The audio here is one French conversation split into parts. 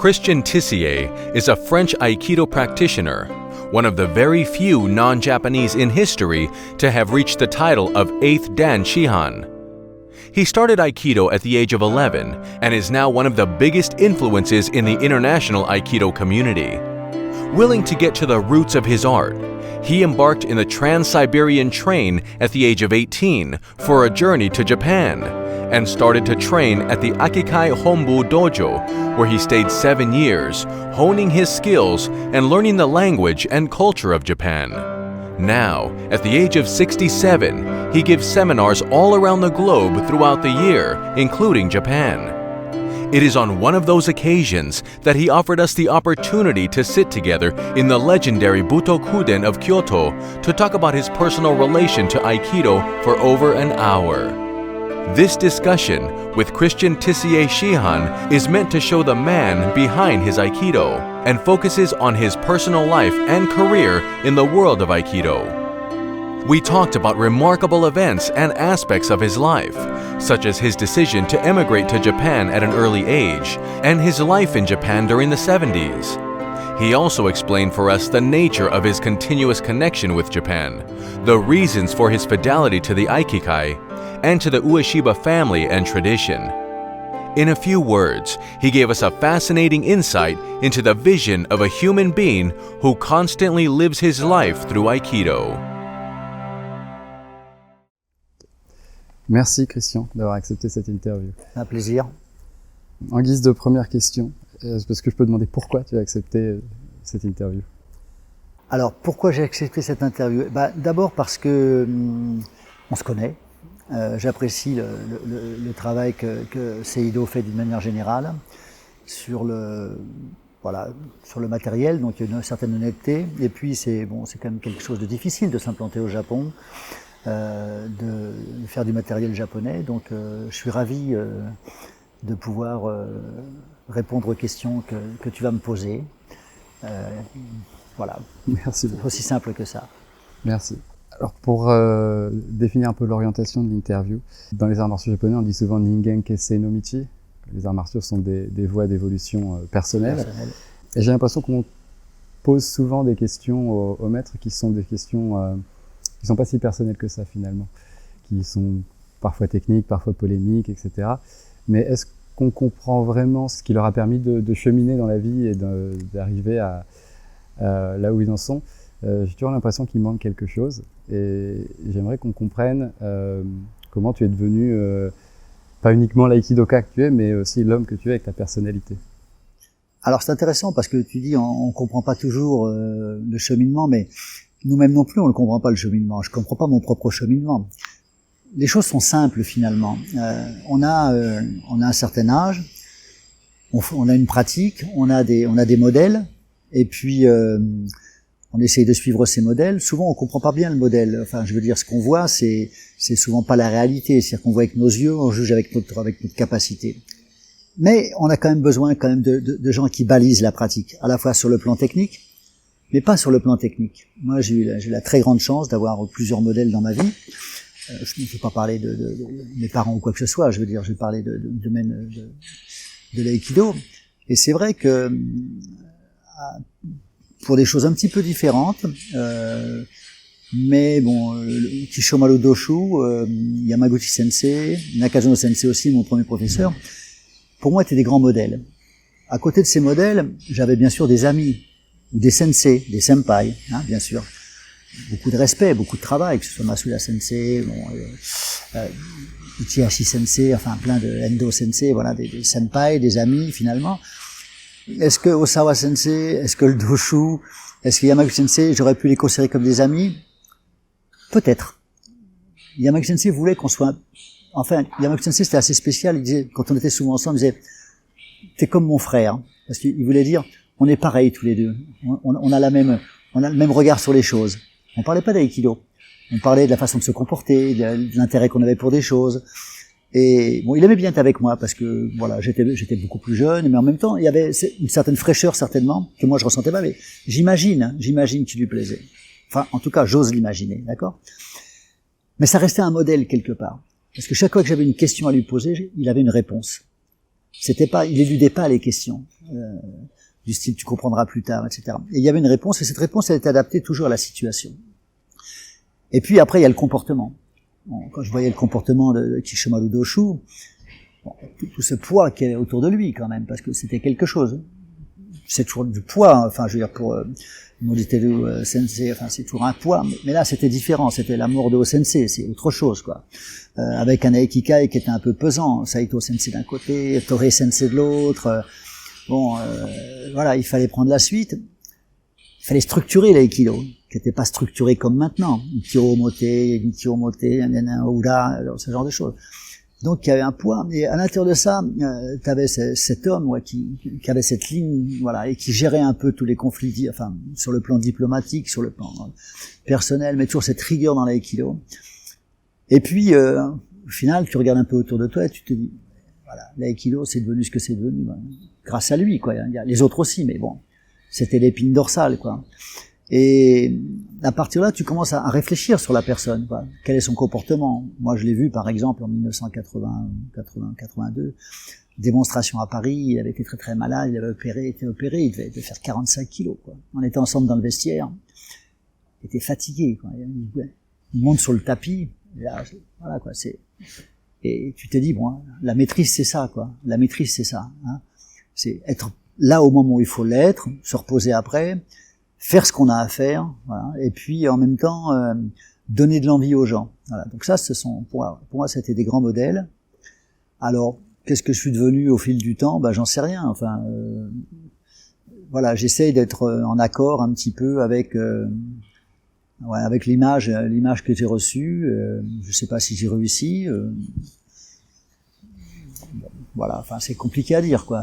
Christian Tissier is a French Aikido practitioner, one of the very few non-Japanese in history to have reached the title of 8th Dan Shihan. He started Aikido at the age of 11 and is now one of the biggest influences in the international Aikido community. Willing to get to the roots of his art, he embarked in the Trans-Siberian train at the age of 18 for a journey to Japan and started to train at the Akikai Hombu Dojo, where he stayed 7 years, honing his skills and learning the language and culture of Japan. Now, at the age of 67, he gives seminars all around the globe throughout the year, including Japan. It is on one of those occasions that he offered us the opportunity to sit together in the legendary Butokuden of Kyoto to talk about his personal relation to Aikido for over an hour. This discussion with Christian Tissier Shihan is meant to show the man behind his Aikido and focuses on his personal life and career in the world of Aikido. We talked about remarkable events and aspects of his life, such as his decision to emigrate to Japan at an early age and his life in Japan during the 70s. He also explained for us the nature of his continuous connection with Japan, the reasons for his fidelity to the Aikikai, and to the Ueshiba family and tradition. In a few words, he gave us a fascinating insight into the vision of a human being who constantly lives his life through Aikido. Merci Christian d'avoir accepté cette interview. Un plaisir. En guise de première question, est-ce que je peux demander pourquoi tu as accepté cette interview? Alors, pourquoi j'ai accepté cette interview? D'abord parce que on se connaît. J'apprécie le travail que Seido fait d'une manière générale sur le matériel, donc il y a une certaine honnêteté. Et puis c'est quand même quelque chose de difficile de s'implanter au Japon, de faire du matériel japonais. Donc je suis ravi de pouvoir répondre aux questions que tu vas me poser. Voilà. Merci beaucoup. C'est aussi simple que ça. Merci. Alors pour définir un peu l'orientation de l'interview, dans les arts martiaux japonais on dit souvent Ningen Kessei no Michi. Les arts martiaux sont des voies d'évolution personnelles. Et j'ai l'impression qu'on pose souvent des questions aux maîtres qui sont des questions qui sont pas si personnelles que ça finalement, qui sont parfois techniques, parfois polémiques, etc. Mais est-ce qu'on comprend vraiment ce qui leur a permis de cheminer dans la vie et d'arriver à là où ils en sont? J'ai toujours l'impression qu'il manque quelque chose et j'aimerais qu'on comprenne comment tu es devenu pas uniquement l'aïkidoka que tu es, mais aussi l'homme que tu es avec ta personnalité. Alors c'est intéressant parce que tu dis on comprend pas toujours le cheminement, mais nous-mêmes non plus on ne comprend pas le cheminement. Je comprends pas mon propre cheminement. Les choses sont simples finalement. On a un certain âge, on a une pratique, on a des modèles, et puis on essaye de suivre ces modèles. Souvent, on comprend pas bien le modèle. Enfin, je veux dire, ce qu'on voit, c'est souvent pas la réalité. C'est-à-dire qu'on voit avec nos yeux, on juge avec notre capacité. Mais on a quand même besoin de gens qui balisent la pratique, à la fois sur le plan technique, mais pas sur le plan technique. Moi, j'ai eu la très grande chance d'avoir plusieurs modèles dans ma vie. Je ne vais pas parler de mes parents ou quoi que ce soit. Je veux dire, je vais parler du domaine de l'aïkido. Et c'est vrai que pour des choses un petit peu différentes, mais bon, Kishomaru Doshu, Yamaguchi Sensei, Nakazono Sensei aussi, mon premier professeur, pour moi étaient des grands modèles. À côté de ces modèles, j'avais bien sûr des amis, ou des sensei, des senpai, hein, bien sûr. Beaucoup de respect, beaucoup de travail, que ce soit Masuda Sensei, Ichihashi Sensei, enfin plein de Endo Sensei, voilà, des senpai, des amis finalement. Est-ce que Osawa Sensei, est-ce que le Doshu, est-ce que Yamaguchi Sensei, j'aurais pu les considérer comme des amis? Peut-être. Yamaguchi Sensei voulait qu'on soit... Enfin, Yamaguchi Sensei, c'était assez spécial. Il disait, quand on était souvent ensemble, il disait, t'es comme mon frère. Parce qu'il voulait dire, on est pareils tous les deux. On a le même regard sur les choses. On parlait pas d'aïkido. On parlait de la façon de se comporter, de l'intérêt qu'on avait pour des choses. Et bon, il aimait bien être avec moi parce que voilà, j'étais beaucoup plus jeune, mais en même temps, il y avait une certaine fraîcheur certainement que moi je ressentais pas, mais j'imagine qu'il lui plaisait. Enfin, en tout cas, j'ose l'imaginer, d'accord? Mais ça restait un modèle quelque part, parce que chaque fois que j'avais une question à lui poser, il avait une réponse. il éludait pas les questions. Du style tu comprendras plus tard, etc. Et il y avait une réponse, et cette réponse elle était adaptée toujours à la situation. Et puis après il y a le comportement. Bon, quand je voyais le comportement de Kishimaru Doshu, bon, tout ce poids qu'il y avait autour de lui quand même, parce que c'était quelque chose. C'est toujours du poids, hein, enfin je veux dire pour Moriteru Sensei, enfin c'est toujours un poids, mais là c'était différent, c'était la mort de O-sensei, c'est autre chose quoi. Avec un Aikikai qui était un peu pesant, Saito Sensei d'un côté, Torei Sensei de l'autre. Voilà, il fallait prendre la suite. Il fallait structurer l'aïkido, qui n'était pas structuré comme maintenant. Nikkyo Mote, Ura, ce genre de choses. Donc il y avait un poids, et à l'intérieur de ça, tu avais cet homme qui avait cette ligne, voilà, et qui gérait un peu tous les conflits, enfin sur le plan diplomatique, sur le plan personnel, mais toujours cette rigueur dans l'aïkido. Et puis au final, tu regardes un peu autour de toi et tu te dis, voilà, l'aïkido c'est devenu ce que c'est devenu, ben, grâce à lui, quoi. Il y a les autres aussi, mais bon, c'était l'épine dorsale, quoi. Et à partir de là, tu commences à réfléchir sur la personne, quoi. Quel est son comportement? Moi, je l'ai vu, par exemple, en 1982, démonstration à Paris, il avait été très très malade, il avait été opéré, il devait faire 45 kilos, quoi. On était ensemble dans le vestiaire, il était fatigué, quoi. Il monte sur le tapis, et là, voilà, quoi, et tu t'es dit, bon, hein, la maîtrise, c'est ça, quoi. La maîtrise, c'est ça, hein. C'est être là au moment où il faut l'être, se reposer après, faire ce qu'on a à faire, voilà, et puis en même temps donner de l'envie aux gens. Voilà. Donc ça, pour moi, c'était des grands modèles. Alors, qu'est-ce que je suis devenu au fil du temps? J'en sais rien. Enfin, voilà, j'essaye d'être en accord un petit peu avec avec l'image que j'ai reçue. Je sais pas si j'ai réussi. Voilà, enfin, c'est compliqué à dire, quoi.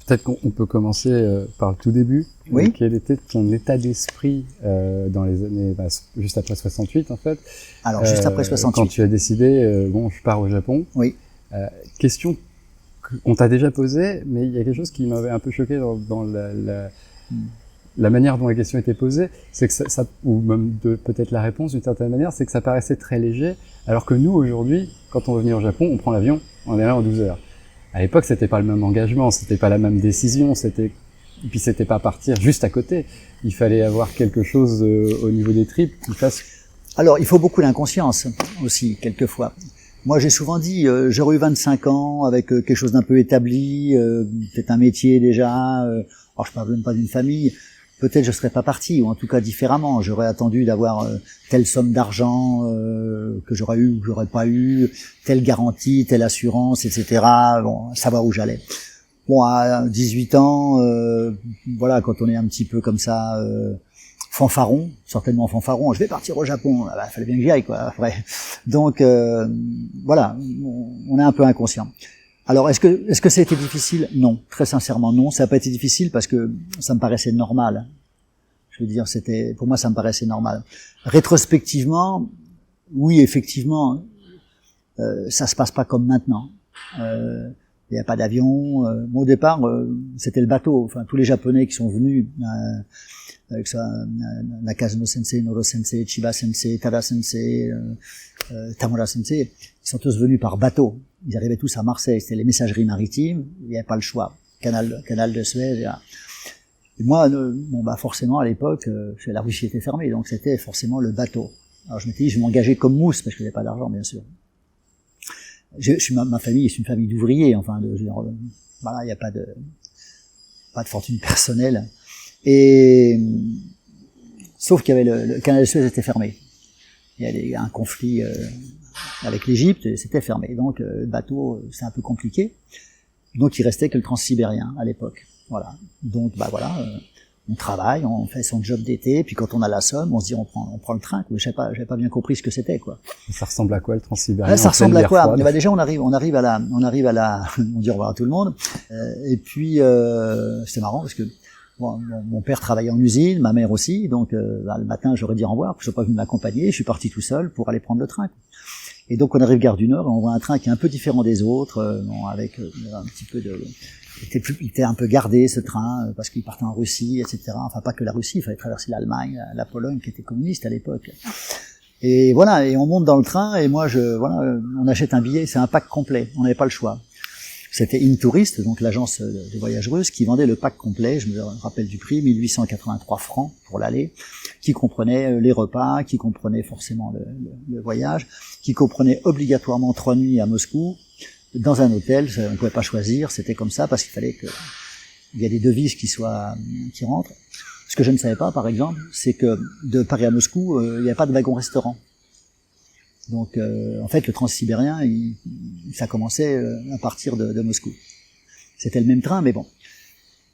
Peut-être qu'on peut commencer par le tout début. Oui. Quel était ton état d'esprit dans les années, juste après 68 en fait? Alors, juste après 68. Quand tu as décidé, bon, je pars au Japon. Oui. Question qu'on t'a déjà posée, mais il y a quelque chose qui m'avait un peu choqué dans la manière dont la question était posée, c'est que ça ou même peut-être la réponse d'une certaine manière, c'est que ça paraissait très léger, alors que nous, aujourd'hui, quand on veut venir au Japon, on prend l'avion, on est là en 12 heures. À l'époque, c'était pas le même engagement, c'était pas la même décision, et puis c'était pas partir juste à côté. Il fallait avoir quelque chose au niveau des tripes qui fasse. Alors, il faut beaucoup d'inconscience aussi, quelquefois. Moi, j'ai souvent dit, j'aurais eu 25 ans avec quelque chose d'un peu établi, peut-être un métier déjà. Alors, je parle même pas d'une famille. Peut-être je serais pas parti, ou en tout cas différemment. J'aurais attendu d'avoir telle somme d'argent que j'aurais eu ou que j'aurais pas eu, telle garantie, telle assurance, etc. Bon, savoir où j'allais. Bon, à 18 ans, voilà, quand on est un petit peu comme ça, fanfaron, certainement fanfaron, je vais partir au Japon. Ah bah, fallait bien que j'y aille, quoi. Après. Donc, voilà, on est un peu inconscient. Alors, est-ce que ça a été difficile? Non, très sincèrement non. Ça n'a pas été difficile parce que ça me paraissait normal. Je veux dire, pour moi, ça me paraissait normal. Rétrospectivement, oui, effectivement, ça se passe pas comme maintenant. Il n'y a pas d'avion. Au départ, c'était le bateau. Enfin, tous les Japonais qui sont venus, avec ça, Nakazuno Sensei, Noro Sensei, Chiba Sensei, Tada Sensei, Tamura Sensei, ils sont tous venus par bateau. Ils arrivaient tous à Marseille, c'était les messageries maritimes, il n'y avait pas le choix. Canal de Suez, et moi, forcément, à l'époque, la Russie était fermée, donc c'était forcément le bateau. Alors je m'étais dit, je vais m'engager comme mousse, parce que j'avais pas d'argent, bien sûr. Ma famille est une famille d'ouvriers, enfin, voilà, il n'y a pas de fortune personnelle. Et, sauf qu'il y avait le canal de Suez était fermé. Il y avait un conflit, avec l'Égypte, c'était fermé. Donc, le bateau, c'est un peu compliqué. Donc, il restait que le transsibérien à l'époque. Voilà. Donc, voilà, on travaille, on fait son job d'été, puis quand on a la somme, on se dit, on prend le train, quoi. J'avais pas bien compris ce que c'était, quoi. Ça ressemble à quoi, le transsibérien? Ça ressemble à quoi? Déjà, on arrive à la, on dit au revoir à tout le monde. Et puis, c'était marrant parce que, mon père travaillait en usine, ma mère aussi, donc le matin j'aurais dit au revoir, je suis pas venu m'accompagner, je suis parti tout seul pour aller prendre le train. Et donc on arrive gare du Nord, et on voit un train qui est un peu différent des autres, avec un petit peu il était un peu gardé ce train parce qu'il partait en Russie, etc. Enfin pas que la Russie, il fallait traverser l'Allemagne, la Pologne qui était communiste à l'époque. Et voilà, et on monte dans le train et moi on achète un billet, c'est un pack complet, on n'avait pas le choix. C'était Intourist, donc l'agence de voyage russe, qui vendait le pack complet, je me rappelle du prix, 1883 francs pour l'aller, qui comprenait les repas, qui comprenait forcément le voyage, qui comprenait obligatoirement 3 nuits à Moscou, dans un hôtel, on ne pouvait pas choisir, c'était comme ça, parce qu'il fallait qu'il y ait des devises qui rentrent. Ce que je ne savais pas, par exemple, c'est que de Paris à Moscou, il n'y a pas de wagon-restaurant. Donc, en fait, le transsibérien, ça commençait à partir de Moscou. C'était le même train, mais bon.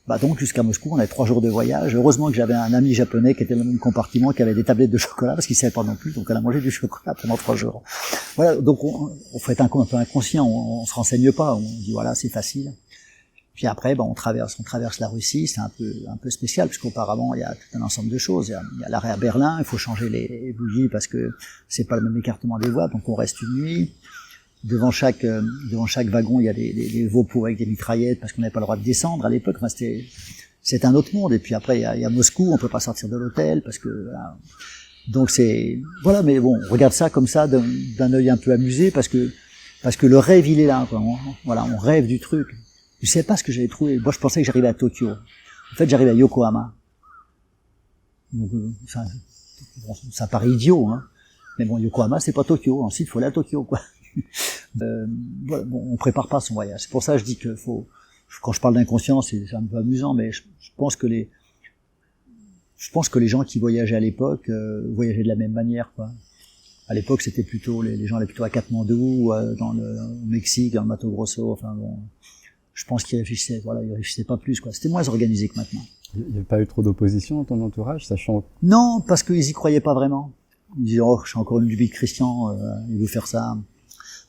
Bah donc, jusqu'à Moscou, on avait 3 jours de voyage. Heureusement que j'avais un ami japonais qui était dans le même compartiment, qui avait des tablettes de chocolat, parce qu'il savait pas non plus, donc on a mangé du chocolat pendant 3 jours. Voilà, donc on fait un peu inconscient, on se renseigne pas, on dit voilà, c'est facile. Puis après, on traverse la Russie, c'est un peu spécial, puisqu'auparavant, il y a tout un ensemble de choses. Il y a l'arrêt à Berlin, il faut changer les bougies parce que c'est pas le même écartement des voies, donc on reste une nuit. Devant chaque wagon, il y a des veaux avec des mitraillettes parce qu'on n'avait pas le droit de descendre à l'époque. Enfin, c'était un autre monde. Et puis après, il y a Moscou, on peut pas sortir de l'hôtel parce que, voilà. Donc voilà, mais bon, on regarde ça comme ça d'un œil un peu amusé parce que le rêve, il est là, quoi. On rêve du truc. Je sais pas ce que j'avais trouvé. Moi, je pensais que j'arrivais à Tokyo. En fait, j'arrivais à Yokohama. Donc, ça paraît idiot, hein. Mais bon, Yokohama, c'est pas Tokyo. Ensuite, il faut aller à Tokyo, quoi. Voilà, on prépare pas son voyage. C'est pour ça que je dis que quand je parle d'inconscient, c'est un peu amusant, mais je pense que les gens qui voyageaient à l'époque, voyageaient de la même manière, quoi. À l'époque, c'était plutôt, les gens allaient plutôt à Katmandou, au Mexique, dans le Mato Grosso, enfin bon. Je pense qu'ils réfléchissaient pas plus, quoi. C'était moins organisé que maintenant. Il n'y avait pas eu trop d'opposition dans ton entourage, sachant... Non, parce qu'ils y croyaient pas vraiment. Ils disaient, oh, je suis encore une lubie de Christian, il veut faire ça.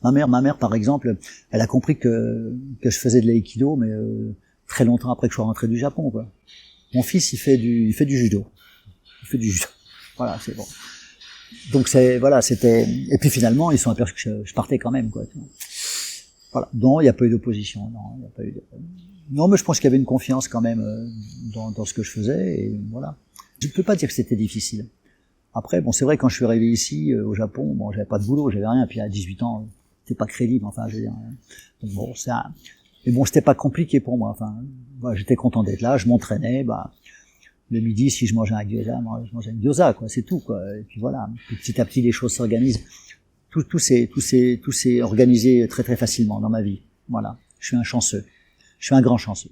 Ma mère, par exemple, elle a compris que je faisais de l'aïkido, mais très longtemps après que je sois rentré du Japon, quoi. Mon fils, il fait du judo. Voilà, c'est bon. Donc c'était, et puis finalement, ils sont aperçus que je partais quand même, quoi. Voilà. Non, il n'y a pas eu d'opposition. Non, mais je pense qu'il y avait une confiance quand même dans ce que je faisais, et voilà. Je ne peux pas dire que c'était difficile. Après, bon, c'est vrai, quand je suis arrivé ici, au Japon, bon, j'avais pas de boulot, j'avais rien, puis à 18 ans, c'était pas crédible, enfin, je veux dire. Donc bon, mais bon, c'était pas compliqué pour moi, enfin, voilà, j'étais content d'être là, je m'entraînais, le midi, si je mangeais un gyoza, je mangeais un gyoza, quoi, c'est tout, quoi. Et puis voilà. Puis petit à petit, les choses s'organisent. Tout s'est organisé très très facilement dans ma vie. Voilà. Je suis un chanceux. Je suis un grand chanceux.